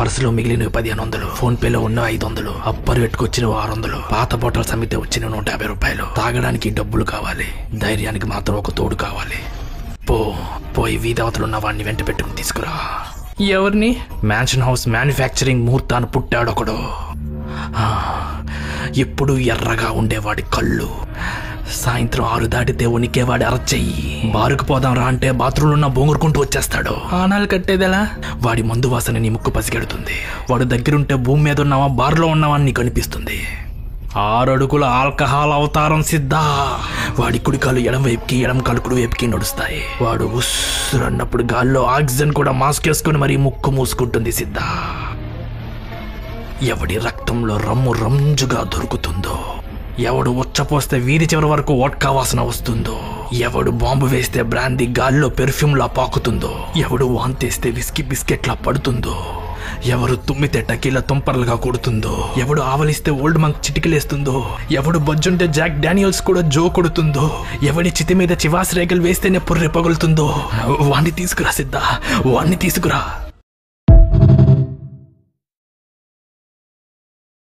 పర్సులో మిగిలిన 1500, ఫోన్ పేలో ఉన్న 500, అప్పరు పెట్టుకొచ్చిన 600, పాత బాటిల్స్ అమ్మితే వచ్చిన 150 రూపాయలు. తాగడానికి డబ్బులు కావాలి, ధైర్యానికి మాత్రం ఒక తోడు కావాలి. పోయి వీధవతలు ఉన్న వాడిని వెంట పెట్టుకుని తీసుకురా. ఎవరిని? మ్యాన్షన్ హౌస్ మ్యానుఫ్యాక్చరింగ్ ముహూర్తాన్ని పుట్టాడొకడు. ఎప్పుడు ఎర్రగా ఉండేవాడి కళ్ళు, సాయంత్రం 6 దాటితే ఉనికేవాడి అరచెయ్యి. బారుకు పోదాం రా అంటే బాత్రూంలో ఉన్న బొంగురుకుంటూ వచ్చేస్తాడు. ఆనాలు కట్టేదెలా? వాడి మందు వాసన నీ ముక్కు పసిగెడుతుంది. వాడు దగ్గరుంటే భూమి మీద ఉన్నావా బార్లో ఉన్నావా అని నీకు అనిపిస్తుంది. 6 అడుగుల ఆల్కహాల్ అవతారం సిద్ధ. వాడి కుడికాలు ఎడం వైపుకి, ఎడం కాలు కుడి వైపుకి నడుస్తాయి. వాడు ఉస్సురన్నప్పుడు గాల్లో ఆక్సిజన్ కూడా మాస్క్ వేసుకుని మరీ ముక్కు మూసుకుంటుంది సిద్ధ. ఎవడి రక్తంలో రమ్ము రంజుగా దొరుకుతుందో, ఎవడు ఉచ్చపోస్తే వీధి చివరి వరకు వోడ్కా వాసన వస్తుందో, ఎవడు బాంబు వేస్తే బ్రాందీ గాల్లో పెర్ఫ్యూమ్లా పాకుతుందో, ఎవడు వాంతేస్తే విస్కీ బిస్కెట్లా పడుతుందో, ఎవరు తుమ్మితే టకీల తుంపర్లుగా కొడుతుందో, ఎవడు ఆవలిస్తే ఓల్డ్ మంక్ చిటికలేస్తుందో, ఎవడు బొజ్జుంటే జాక్ డానియల్స్ కూడా జో కొడుతుందో, ఎవడి చితి మీద చివాస్ రేగలు వేస్తేనే పుర్రె పగులుతుందో, వాణ్ణి తీసుకురా సిద్ధ, వాణ్ణి తీసుకురా.